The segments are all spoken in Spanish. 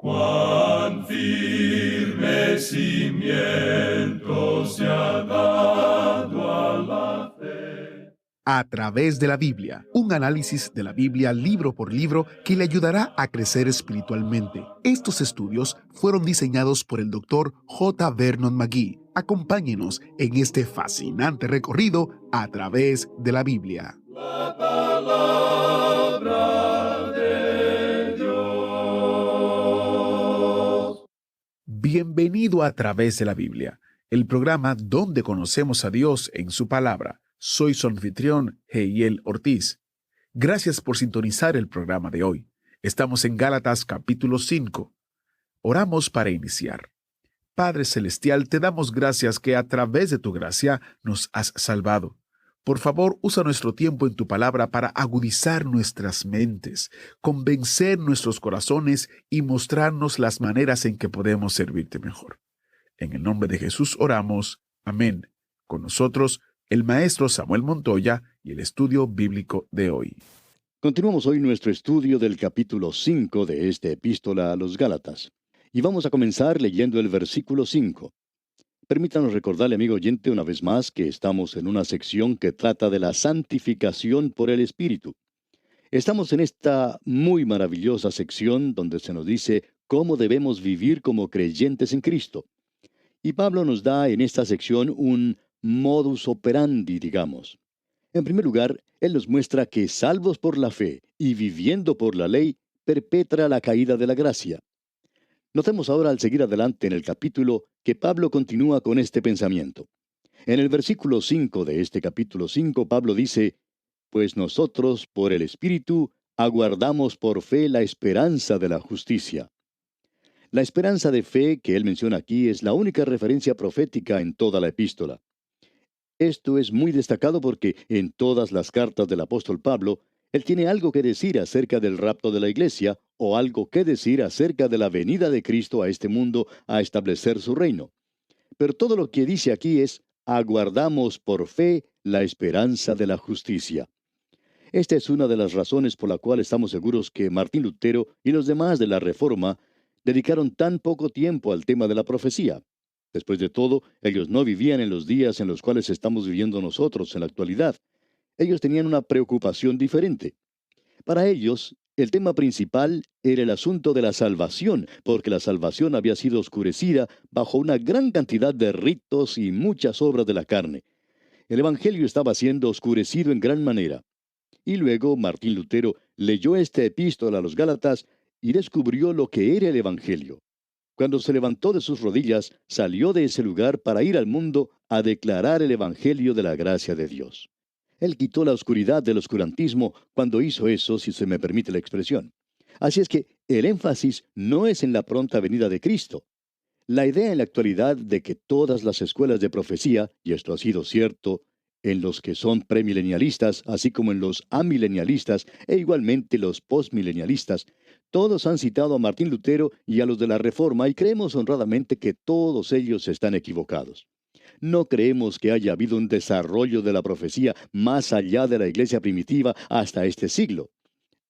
Cuán firme cimiento se ha dado a la fe. A través de la Biblia, un análisis de la Biblia libro por libro que le ayudará a crecer espiritualmente. Estos estudios fueron diseñados por el Dr. J. Vernon McGee. Acompáñenos en este fascinante recorrido a través de la Biblia. La palabra de Dios. Bienvenido a través de la Biblia, el programa donde conocemos a Dios en su palabra. Soy su anfitrión, Heiel Ortiz. Gracias por sintonizar el programa de hoy. Estamos en Gálatas capítulo 5. Oramos para iniciar. Padre Celestial, te damos gracias que a través de tu gracia nos has salvado. Por favor, usa nuestro tiempo en tu palabra para agudizar nuestras mentes, convencer nuestros corazones y mostrarnos las maneras en que podemos servirte mejor. En el nombre de Jesús oramos. Amén. Con nosotros, el maestro Samuel Montoya y el estudio bíblico de hoy. Continuamos hoy nuestro estudio del capítulo 5 de esta epístola a los Gálatas. Y vamos a comenzar leyendo el versículo 5. Permítanos recordarle, amigo oyente, una vez más que estamos en una sección que trata de la santificación por el Espíritu. Estamos en esta muy maravillosa sección donde se nos dice cómo debemos vivir como creyentes en Cristo. Y Pablo nos da en esta sección un modus operandi, digamos. En primer lugar, él nos muestra que salvos por la fe y viviendo por la ley, perpetra la caída de la gracia. Notemos ahora al seguir adelante en el capítulo que Pablo continúa con este pensamiento. En el versículo 5 de este capítulo 5, Pablo dice, «Pues nosotros, por el Espíritu, aguardamos por fe la esperanza de la justicia». La esperanza de fe que él menciona aquí es la única referencia profética en toda la epístola. Esto es muy destacado porque en todas las cartas del apóstol Pablo, él tiene algo que decir acerca del rapto de la iglesia o algo que decir acerca de la venida de Cristo a este mundo a establecer su reino. Pero todo lo que dice aquí es, aguardamos por fe la esperanza de la justicia. Esta es una de las razones por la cual estamos seguros que Martín Lutero y los demás de la Reforma dedicaron tan poco tiempo al tema de la profecía. Después de todo, ellos no vivían en los días en los cuales estamos viviendo nosotros en la actualidad. Ellos tenían una preocupación diferente. Para ellos, el tema principal era el asunto de la salvación, porque la salvación había sido oscurecida bajo una gran cantidad de ritos y muchas obras de la carne. El Evangelio estaba siendo oscurecido en gran manera. Y luego Martín Lutero leyó esta epístola a los Gálatas y descubrió lo que era el Evangelio. Cuando se levantó de sus rodillas, salió de ese lugar para ir al mundo a declarar el Evangelio de la gracia de Dios. Él quitó la oscuridad del oscurantismo cuando hizo eso, si se me permite la expresión. Así es que el énfasis no es en la pronta venida de Cristo. La idea en la actualidad de que todas las escuelas de profecía, y esto ha sido cierto en los que son premilenialistas, así como en los amilenialistas e igualmente los postmilenialistas, todos han citado a Martín Lutero y a los de la Reforma y creemos honradamente que todos ellos están equivocados. No creemos que haya habido un desarrollo de la profecía más allá de la iglesia primitiva hasta este siglo.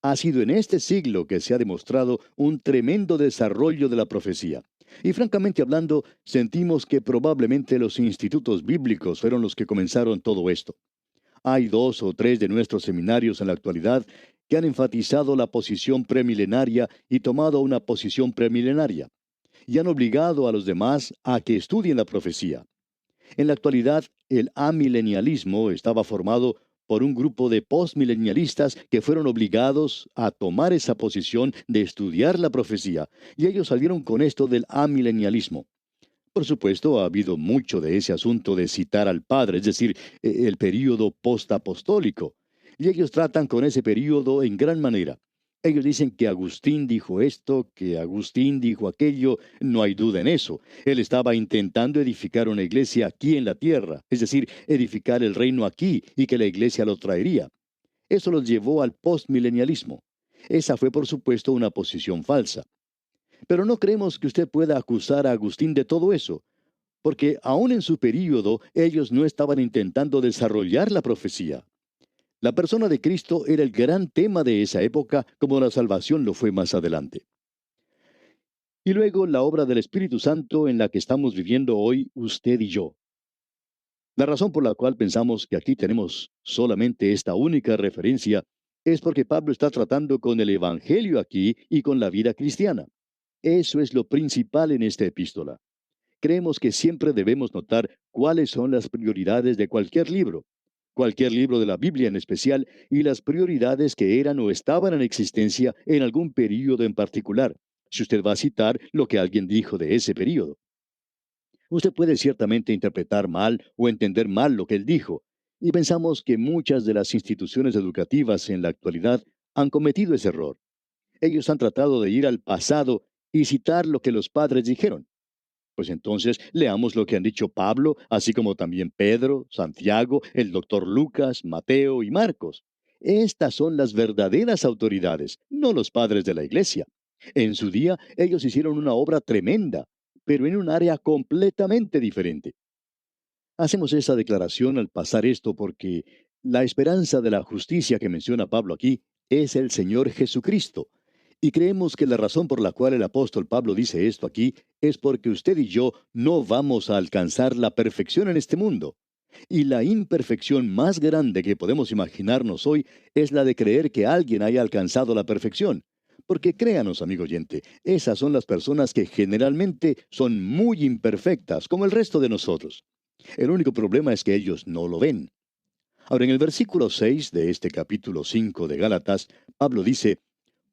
Ha sido en este siglo que se ha demostrado un tremendo desarrollo de la profecía. Y francamente hablando, sentimos que probablemente los institutos bíblicos fueron los que comenzaron todo esto. Hay 2 o 3 de nuestros seminarios en la actualidad que han enfatizado la posición premilenaria y tomado una posición premilenaria, y han obligado a los demás a que estudien la profecía. En la actualidad, el amilenialismo estaba formado por un grupo de postmilenialistas que fueron obligados a tomar esa posición de estudiar la profecía, y ellos salieron con esto del amilenialismo. Por supuesto, ha habido mucho de ese asunto de citar al Padre, es decir, el período postapostólico, y ellos tratan con ese período en gran manera. Ellos dicen que Agustín dijo esto, que Agustín dijo aquello, no hay duda en eso. Él estaba intentando edificar una iglesia aquí en la tierra, es decir, edificar el reino aquí y que la iglesia lo traería. Eso los llevó al postmilenialismo. Esa fue, por supuesto, una posición falsa. Pero no creemos que usted pueda acusar a Agustín de todo eso, porque aún en su período ellos no estaban intentando desarrollar la profecía. La persona de Cristo era el gran tema de esa época, como la salvación lo fue más adelante. y luego la obra del Espíritu Santo en la que estamos viviendo hoy usted y yo. La razón por la cual pensamos que aquí tenemos solamente esta única referencia es porque Pablo está tratando con el Evangelio aquí y con la vida cristiana. Eso es lo principal en esta epístola. Creemos que siempre debemos notar cuáles son las prioridades de cualquier libro de la Biblia en especial, y las prioridades que eran o estaban en existencia en algún período en particular, si usted va a citar lo que alguien dijo de ese período. Usted puede ciertamente interpretar mal o entender mal lo que él dijo, y pensamos que muchas de las instituciones educativas en la actualidad han cometido ese error. Ellos han tratado de ir al pasado y citar lo que los padres dijeron. Pues entonces leamos lo que han dicho Pablo, así como también Pedro, Santiago, el doctor Lucas, Mateo y Marcos. Estas son las verdaderas autoridades, no los padres de la iglesia. En su día ellos hicieron una obra tremenda, pero en un área completamente diferente. Hacemos esa declaración al pasar esto porque la esperanza de la justicia que menciona Pablo aquí es el Señor Jesucristo. Y creemos que la razón por la cual el apóstol Pablo dice esto aquí es porque usted y yo no vamos a alcanzar la perfección en este mundo. Y la imperfección más grande que podemos imaginarnos hoy es la de creer que alguien haya alcanzado la perfección. Porque créanos, amigo oyente, esas son las personas que generalmente son muy imperfectas, como el resto de nosotros. El único problema es que ellos no lo ven. Ahora, en el versículo 6 de este capítulo 5 de Gálatas, Pablo dice: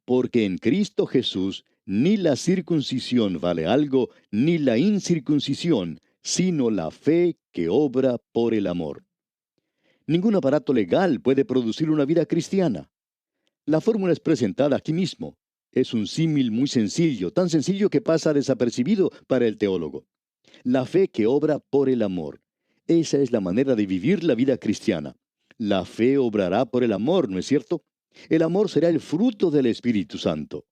porque en Cristo Jesús ni la circuncisión vale algo, ni la incircuncisión, sino la fe que obra por el amor. Ningún aparato legal puede producir una vida cristiana. La fórmula es presentada aquí mismo. Es un símil muy sencillo, tan sencillo que pasa desapercibido para el teólogo. La fe que obra por el amor. Esa es la manera de vivir la vida cristiana. La fe obrará por el amor, ¿no es cierto? El amor será el fruto del Espíritu Santo.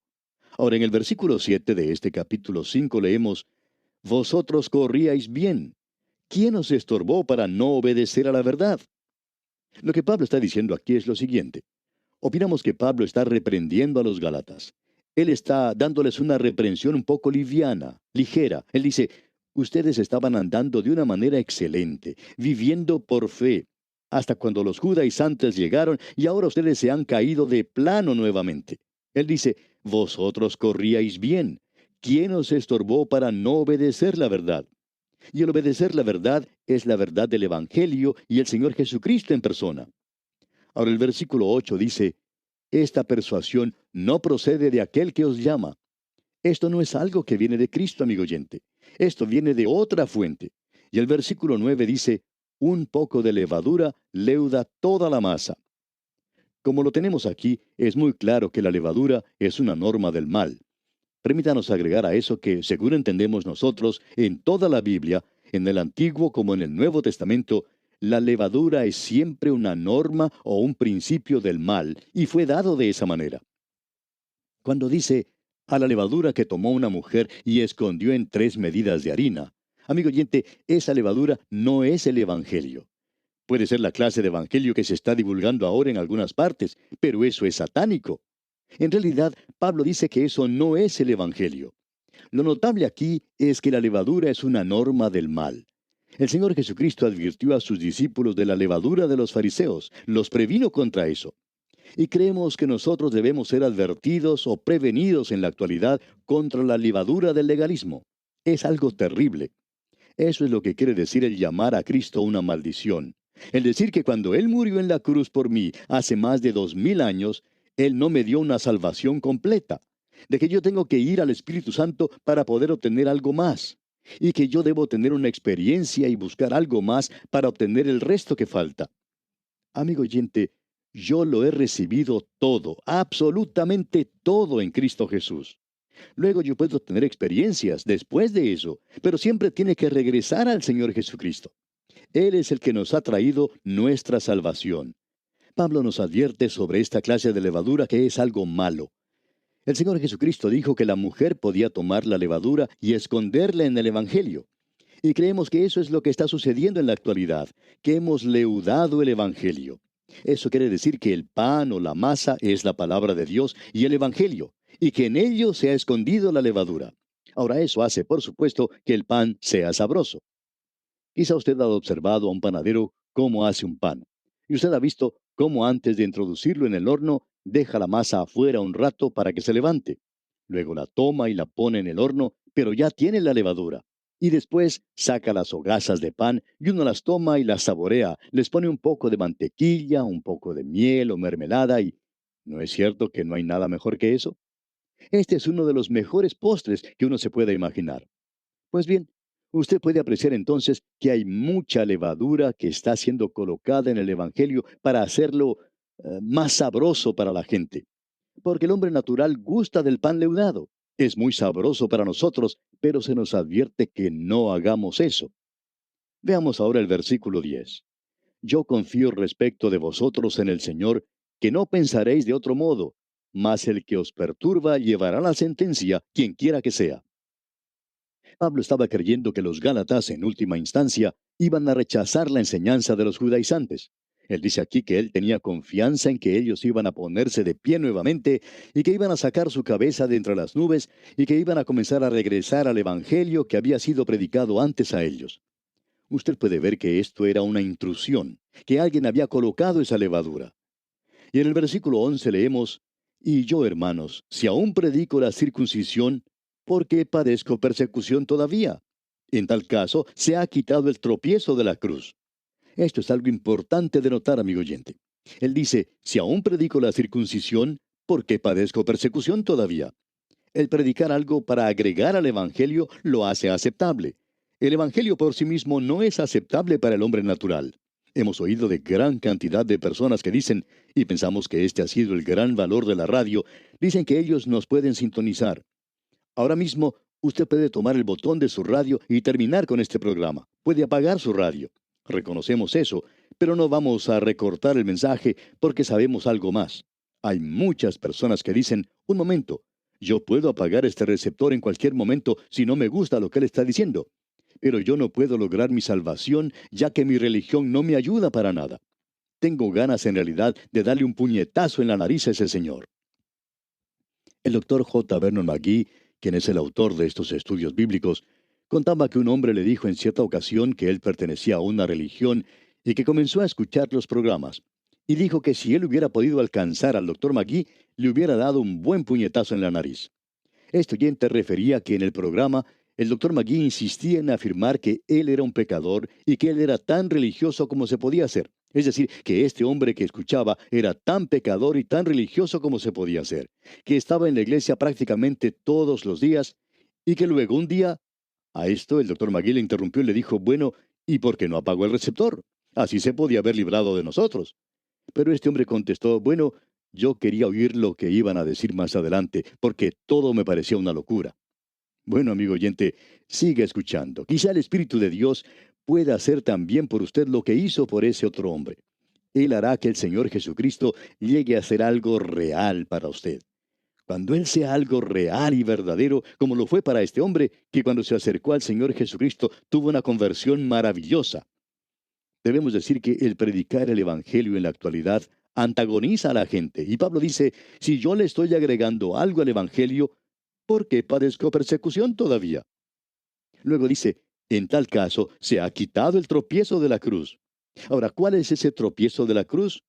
Ahora, en el versículo 7 de este capítulo 5 leemos: vosotros corríais bien. ¿Quién os estorbó para no obedecer a la verdad? Lo que Pablo está diciendo aquí es lo siguiente. Opinamos que Pablo está reprendiendo a los Gálatas. Él está dándoles una reprensión un poco liviana, ligera. Él dice: ustedes estaban andando de una manera excelente, viviendo por fe, hasta cuando los judaizantes llegaron y ahora ustedes se han caído de plano nuevamente. Él dice: vosotros corríais bien. ¿Quién os estorbó para no obedecer la verdad? Y el obedecer la verdad es la verdad del Evangelio y el Señor Jesucristo en persona. Ahora el versículo 8 dice: esta persuasión no procede de aquel que os llama. Esto no es algo que viene de Cristo, amigo oyente. Esto viene de otra fuente. Y el versículo 9 dice: un poco de levadura leuda toda la masa. Como lo tenemos aquí, es muy claro que la levadura es una norma del mal. Permítanos agregar a eso que, según entendemos nosotros, en toda la Biblia, en el Antiguo como en el Nuevo Testamento, la levadura es siempre una norma o un principio del mal, y fue dado de esa manera. Cuando dice: a la levadura que tomó una mujer y escondió en 3 medidas de harina, amigo oyente, esa levadura no es el Evangelio. Puede ser la clase de evangelio que se está divulgando ahora en algunas partes, pero eso es satánico. En realidad, Pablo dice que eso no es el evangelio. Lo notable aquí es que la levadura es una norma del mal. El Señor Jesucristo advirtió a sus discípulos de la levadura de los fariseos, los previno contra eso. Y creemos que nosotros debemos ser advertidos o prevenidos en la actualidad contra la levadura del legalismo. Es algo terrible. Eso es lo que quiere decir el llamar a Cristo una maldición. El decir que cuando Él murió en la cruz por mí hace más de 2000 años, Él no me dio una salvación completa. De que yo tengo que ir al Espíritu Santo para poder obtener algo más. Y que yo debo tener una experiencia y buscar algo más para obtener el resto que falta. Amigo oyente, yo lo he recibido todo, absolutamente todo en Cristo Jesús. Luego yo puedo tener experiencias después de eso, pero siempre tiene que regresar al Señor Jesucristo. Él es el que nos ha traído nuestra salvación. Pablo nos advierte sobre esta clase de levadura que es algo malo. El Señor Jesucristo dijo que la mujer podía tomar la levadura y esconderla en el Evangelio. Y creemos que eso es lo que está sucediendo en la actualidad, que hemos leudado el Evangelio. Eso quiere decir que el pan o la masa es la palabra de Dios y el Evangelio, y que en ello se ha escondido la levadura. Ahora eso hace, por supuesto, que el pan sea sabroso. Quizá usted ha observado a un panadero cómo hace un pan. Y usted ha visto cómo antes de introducirlo en el horno, deja la masa afuera un rato para que se levante. Luego la toma y la pone en el horno, pero ya tiene la levadura. Y después saca las hogazas de pan y uno las toma y las saborea. Les pone un poco de mantequilla, un poco de miel o mermelada y... ¿No es cierto que no hay nada mejor que eso? Este es uno de los mejores postres que uno se puede imaginar. Pues bien, usted puede apreciar entonces que hay mucha levadura que está siendo colocada en el Evangelio para hacerlo más sabroso para la gente. Porque el hombre natural gusta del pan leudado. Es muy sabroso para nosotros, pero se nos advierte que no hagamos eso. Veamos ahora el versículo 10. Yo confío respecto de vosotros en el Señor, que no pensaréis de otro modo, mas el que os perturba llevará la sentencia, quien quiera que sea. Pablo estaba creyendo que los Gálatas, en última instancia, iban a rechazar la enseñanza de los judaizantes. Él dice aquí que él tenía confianza en que ellos iban a ponerse de pie nuevamente y que iban a sacar su cabeza de entre las nubes y que iban a comenzar a regresar al Evangelio que había sido predicado antes a ellos. Usted puede ver que esto era una intrusión, que alguien había colocado esa levadura. Y en el versículo 11 leemos, Y yo, hermanos, si aún predico la circuncisión, ¿por qué padezco persecución todavía? En tal caso, se ha quitado el tropiezo de la cruz. Esto es algo importante de notar, amigo oyente. Él dice, si aún predico la circuncisión, ¿por qué padezco persecución todavía? El predicar algo para agregar al Evangelio lo hace aceptable. El Evangelio por sí mismo no es aceptable para el hombre natural. Hemos oído de gran cantidad de personas que dicen, y pensamos que este ha sido el gran valor de la radio, dicen que ellos nos pueden sintonizar. Ahora mismo, usted puede tomar el botón de su radio y terminar con este programa. Puede apagar su radio. Reconocemos eso, pero no vamos a recortar el mensaje porque sabemos algo más. Hay muchas personas que dicen, un momento, yo puedo apagar este receptor en cualquier momento si no me gusta lo que él está diciendo. Pero yo no puedo lograr mi salvación ya que mi religión no me ayuda para nada. Tengo ganas en realidad de darle un puñetazo en la nariz a ese señor. El doctor J. Vernon McGee, quien es el autor de estos estudios bíblicos, contaba que un hombre le dijo en cierta ocasión que él pertenecía a una religión y que comenzó a escuchar los programas. Y dijo que si él hubiera podido alcanzar al doctor McGee, le hubiera dado un buen puñetazo en la nariz. Este oyente refería que en el programa el doctor McGee insistía en afirmar que él era un pecador y que él era tan religioso como se podía ser. Es decir, que este hombre que escuchaba era tan pecador y tan religioso como se podía ser, que estaba en la iglesia prácticamente todos los días y que luego un día, a esto el doctor McGee le interrumpió y le dijo, bueno, ¿y por qué no apagó el receptor? Así se podía haber librado de nosotros. Pero este hombre contestó, bueno, yo quería oír lo que iban a decir más adelante, porque todo me parecía una locura. Bueno, amigo oyente, siga escuchando. Quizá el Espíritu de Dios pueda hacer también por usted lo que hizo por ese otro hombre. Él hará que el Señor Jesucristo llegue a ser algo real para usted. Cuando Él sea algo real y verdadero, como lo fue para este hombre, que cuando se acercó al Señor Jesucristo tuvo una conversión maravillosa. Debemos decir que el predicar el Evangelio en la actualidad antagoniza a la gente. Y Pablo dice, si yo le estoy agregando algo al Evangelio, ¿por qué padezco persecución todavía? Luego dice, en tal caso se ha quitado el tropiezo de la cruz. Ahora, ¿cuál es ese tropiezo de la cruz?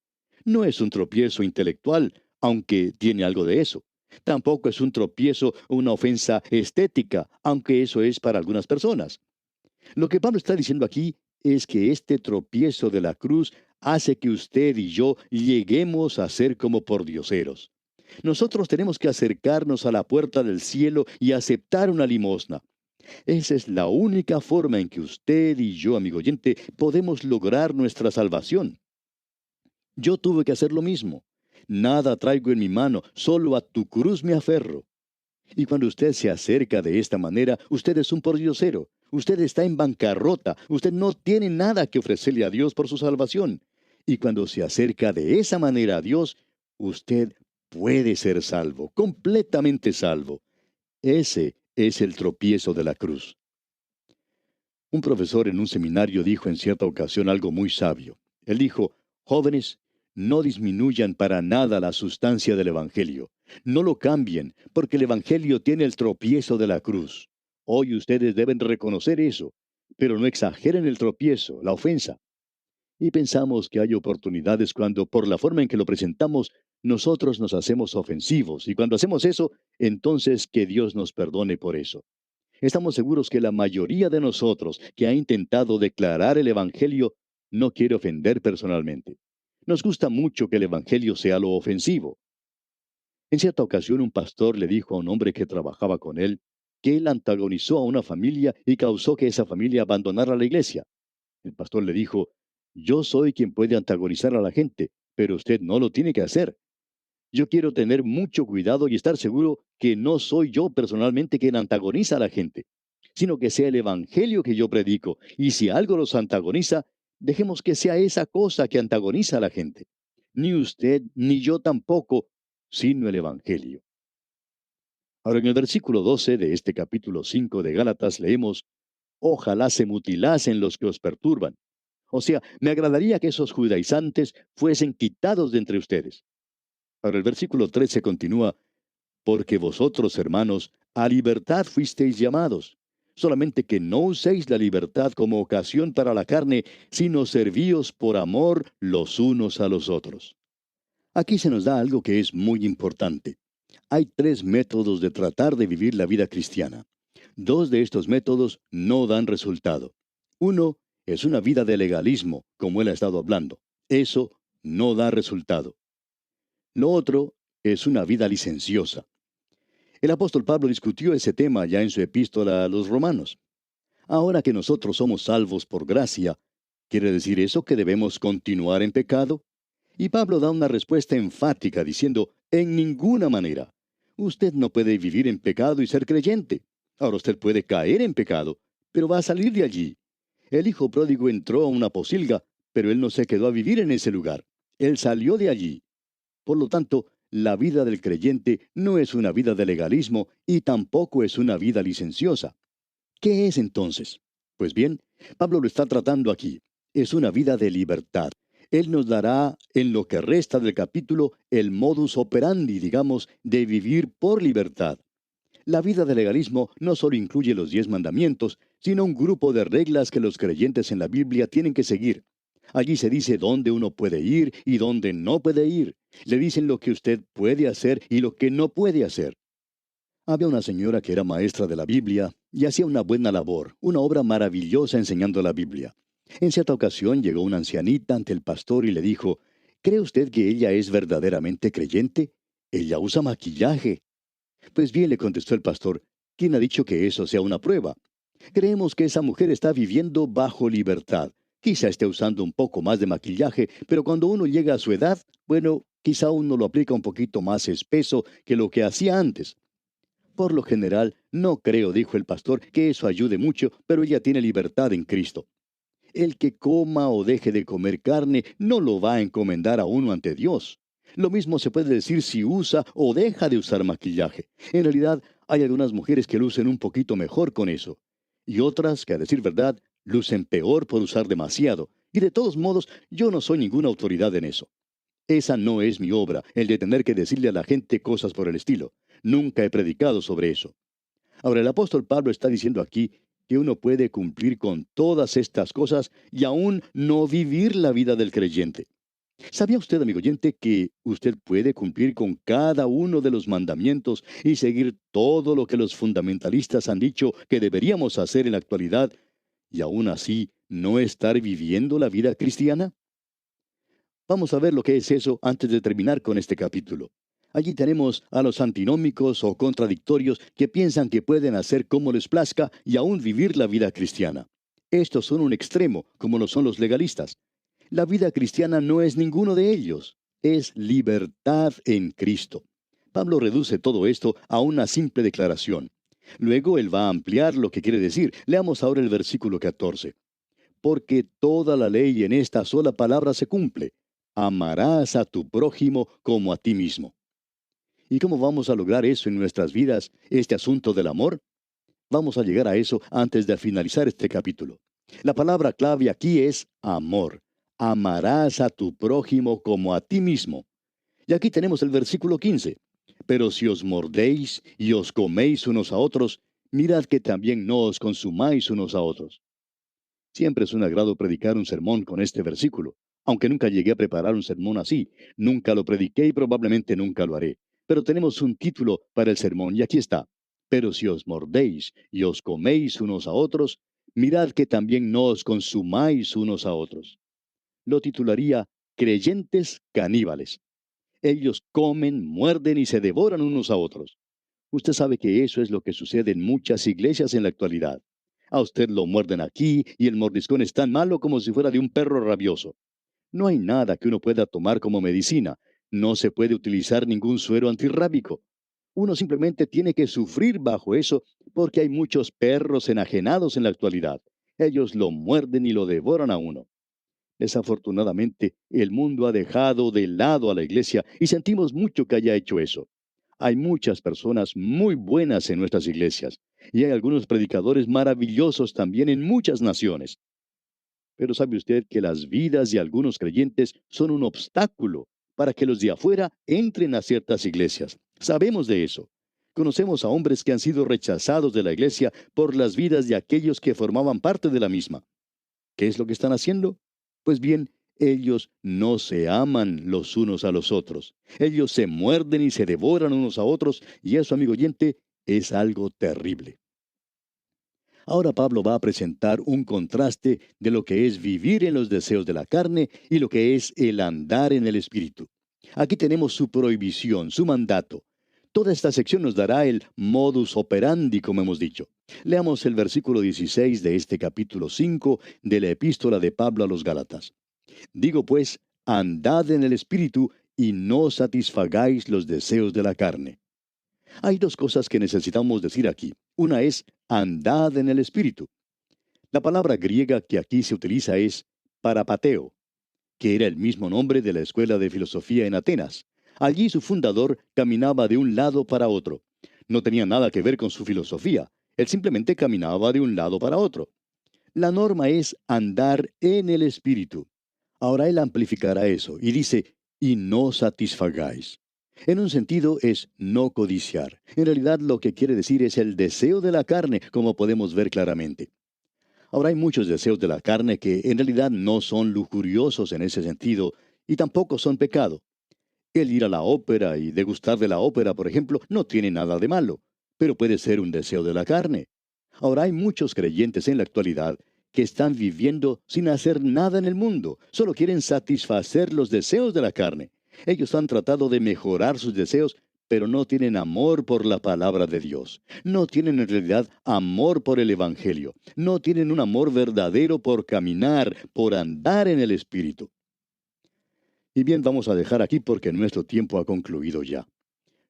No es un tropiezo intelectual, aunque tiene algo de eso. Tampoco es un tropiezo o una ofensa estética, aunque eso es para algunas personas. Lo que Pablo está diciendo aquí es que este tropiezo de la cruz hace que usted y yo lleguemos a ser como pordioseros. Nosotros tenemos que acercarnos a la puerta del cielo y aceptar una limosna. Esa es la única forma en que usted y yo, amigo oyente, podemos lograr nuestra salvación. Yo tuve que hacer lo mismo. Nada traigo en mi mano, solo a tu cruz me aferro. Y cuando usted se acerca de esta manera, usted es un pordiosero. Usted está en bancarrota. Usted no tiene nada que ofrecerle a Dios por su salvación. Y cuando se acerca de esa manera a Dios, usted puede ser salvo, completamente salvo. Ese es el tropiezo de la cruz. Un profesor en un seminario dijo en cierta ocasión algo muy sabio. Él dijo, jóvenes, no disminuyan para nada la sustancia del Evangelio. No lo cambien, porque el Evangelio tiene el tropiezo de la cruz. Hoy ustedes deben reconocer eso, pero no exageren el tropiezo, la ofensa. Y pensamos que hay oportunidades cuando, por la forma en que lo presentamos, nosotros nos hacemos ofensivos. Y cuando hacemos eso, entonces que Dios nos perdone por eso. Estamos seguros que la mayoría de nosotros que ha intentado declarar el Evangelio no quiere ofender personalmente. Nos gusta mucho que el Evangelio sea lo ofensivo. En cierta ocasión un pastor le dijo a un hombre que trabajaba con él que él antagonizó a una familia y causó que esa familia abandonara la iglesia. El pastor le dijo, yo soy quien puede antagonizar a la gente, pero usted no lo tiene que hacer. Yo quiero tener mucho cuidado y estar seguro que no soy yo personalmente quien antagoniza a la gente, sino que sea el Evangelio que yo predico. Y si algo los antagoniza, dejemos que sea esa cosa que antagoniza a la gente. Ni usted ni yo tampoco, sino el Evangelio. Ahora en el versículo 12 de este capítulo 5 de Gálatas leemos, ojalá se mutilasen los que os perturban. O sea, me agradaría que esos judaizantes fuesen quitados de entre ustedes. Ahora el versículo 13 continúa, porque vosotros, hermanos, a libertad fuisteis llamados, solamente que no uséis la libertad como ocasión para la carne, sino servíos por amor los unos a los otros. Aquí se nos da algo que es muy importante. Hay tres métodos de tratar de vivir la vida cristiana. Dos de estos métodos no dan resultado. Uno es una vida de legalismo, como él ha estado hablando. Eso no da resultado. Lo otro es una vida licenciosa. El apóstol Pablo discutió ese tema ya en su epístola a los Romanos. Ahora que nosotros somos salvos por gracia, ¿quiere decir eso que debemos continuar en pecado? Y Pablo da una respuesta enfática diciendo, en ninguna manera. Usted no puede vivir en pecado y ser creyente. Ahora usted puede caer en pecado, pero va a salir de allí. El hijo pródigo entró a una pocilga, pero él no se quedó a vivir en ese lugar. Él salió de allí. Por lo tanto, la vida del creyente no es una vida de legalismo y tampoco es una vida licenciosa. ¿Qué es entonces? Pues bien, Pablo lo está tratando aquí. Es una vida de libertad. Él nos dará, en lo que resta del capítulo, el modus operandi, digamos, de vivir por libertad. La vida de legalismo no solo incluye los 10 mandamientos, sino un grupo de reglas que los creyentes en la Biblia tienen que seguir. Allí se dice dónde uno puede ir y dónde no puede ir. Le dicen lo que usted puede hacer y lo que no puede hacer. Había una señora que era maestra de la Biblia y hacía una buena labor, una obra maravillosa enseñando la Biblia. En cierta ocasión llegó una ancianita ante el pastor y le dijo, ¿cree usted que ella es verdaderamente creyente? Ella usa maquillaje. Pues bien, le contestó el pastor, ¿quién ha dicho que eso sea una prueba? Creemos que esa mujer está viviendo bajo libertad. Quizá esté usando un poco más de maquillaje, pero cuando uno llega a su edad, bueno, quizá uno lo aplica un poquito más espeso que lo que hacía antes. Por lo general, no creo, dijo el pastor, que eso ayude mucho, pero ella tiene libertad en Cristo. El que coma o deje de comer carne no lo va a encomendar a uno ante Dios. Lo mismo se puede decir si usa o deja de usar maquillaje. En realidad, hay algunas mujeres que lucen un poquito mejor con eso, y otras que, a decir verdad, lucen peor por usar demasiado. Y de todos modos, yo no soy ninguna autoridad en eso. Esa no es mi obra, el de tener que decirle a la gente cosas por el estilo. Nunca he predicado sobre eso. Ahora, el apóstol Pablo está diciendo aquí que uno puede cumplir con todas estas cosas y aún no vivir la vida del creyente. ¿Sabía usted, amigo oyente, que usted puede cumplir con cada uno de los mandamientos y seguir todo lo que los fundamentalistas han dicho que deberíamos hacer en la actualidad y aún así no estar viviendo la vida cristiana? Vamos a ver lo que es eso antes de terminar con este capítulo. Allí tenemos a los antinómicos o contradictorios que piensan que pueden hacer como les plazca y aún vivir la vida cristiana. Estos son un extremo, como lo son los legalistas. La vida cristiana no es ninguno de ellos, es libertad en Cristo. Pablo reduce todo esto a una simple declaración. Luego él va a ampliar lo que quiere decir. Leamos ahora el versículo 14. Porque toda la ley en esta sola palabra se cumple. Amarás a tu prójimo como a ti mismo. ¿Y cómo vamos a lograr eso en nuestras vidas, este asunto del amor? Vamos a llegar a eso antes de finalizar este capítulo. La palabra clave aquí es amor. Amarás a tu prójimo como a ti mismo. Y aquí tenemos el versículo 15. Pero si os mordéis y os coméis unos a otros, mirad que también no os consumáis unos a otros. Siempre es un agrado predicar un sermón con este versículo, aunque nunca llegué a preparar un sermón así, nunca lo prediqué y probablemente nunca lo haré. Pero tenemos un título para el sermón y aquí está. Pero si os mordéis y os coméis unos a otros, mirad que también no os consumáis unos a otros. Lo titularía Creyentes caníbales. Ellos comen, muerden y se devoran unos a otros. Usted sabe que eso es lo que sucede en muchas iglesias en la actualidad. A usted lo muerden aquí y el mordiscón es tan malo como si fuera de un perro rabioso. No hay nada que uno pueda tomar como medicina. No se puede utilizar ningún suero antirrábico. Uno simplemente tiene que sufrir bajo eso porque hay muchos perros enajenados en la actualidad. Ellos lo muerden y lo devoran a uno. Desafortunadamente, el mundo ha dejado de lado a la iglesia y sentimos mucho que haya hecho eso. Hay muchas personas muy buenas en nuestras iglesias y hay algunos predicadores maravillosos también en muchas naciones. Pero ¿sabe usted que las vidas de algunos creyentes son un obstáculo para que los de afuera entren a ciertas iglesias? Sabemos de eso. Conocemos a hombres que han sido rechazados de la iglesia por las vidas de aquellos que formaban parte de la misma. ¿Qué es lo que están haciendo? Pues bien, ellos no se aman los unos a los otros. Ellos se muerden y se devoran unos a otros, y eso, amigo oyente, es algo terrible. Ahora Pablo va a presentar un contraste de lo que es vivir en los deseos de la carne y lo que es el andar en el Espíritu. Aquí tenemos su prohibición, su mandato. Toda esta sección nos dará el modus operandi, como hemos dicho. Leamos el versículo 16 de este capítulo 5 de la epístola de Pablo a los Gálatas. Digo pues, andad en el Espíritu y no satisfagáis los deseos de la carne. Hay dos cosas que necesitamos decir aquí. Una es, andad en el Espíritu. La palabra griega que aquí se utiliza es parapateo, que era el mismo nombre de la escuela de filosofía en Atenas. Allí su fundador caminaba de un lado para otro. No tenía nada que ver con su filosofía. Él simplemente caminaba de un lado para otro. La norma es andar en el Espíritu. Ahora él amplificará eso y dice, y no satisfagáis. En un sentido es no codiciar. En realidad lo que quiere decir es el deseo de la carne, como podemos ver claramente. Ahora hay muchos deseos de la carne que en realidad no son lujuriosos en ese sentido y tampoco son pecado. El ir a la ópera y degustar de la ópera, por ejemplo, no tiene nada de malo, pero puede ser un deseo de la carne. Ahora hay muchos creyentes en la actualidad que están viviendo sin hacer nada en el mundo, solo quieren satisfacer los deseos de la carne. Ellos han tratado de mejorar sus deseos, pero no tienen amor por la palabra de Dios. No tienen en realidad amor por el Evangelio. No tienen un amor verdadero por caminar, por andar en el Espíritu. Y bien, vamos a dejar aquí porque nuestro tiempo ha concluido ya.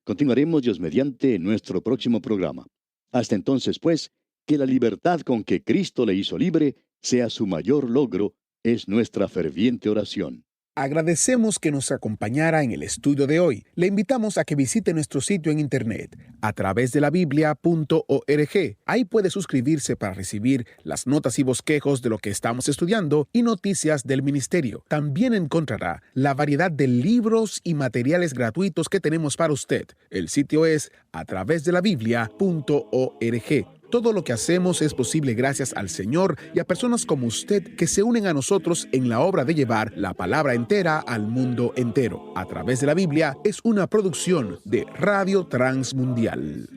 Continuaremos, Dios mediante, en nuestro próximo programa. Hasta entonces, pues, que la libertad con que Cristo le hizo libre sea su mayor logro, es nuestra ferviente oración. Agradecemos que nos acompañara en el estudio de hoy. Le invitamos a que visite nuestro sitio en internet a través de la biblia.org. Ahí puede suscribirse para recibir las notas y bosquejos de lo que estamos estudiando y noticias del ministerio. También encontrará la variedad de libros y materiales gratuitos que tenemos para usted. El sitio es a través de la biblia.org. Todo lo que hacemos es posible gracias al Señor y a personas como usted que se unen a nosotros en la obra de llevar la palabra entera al mundo entero. A través de la Biblia es una producción de Radio Transmundial.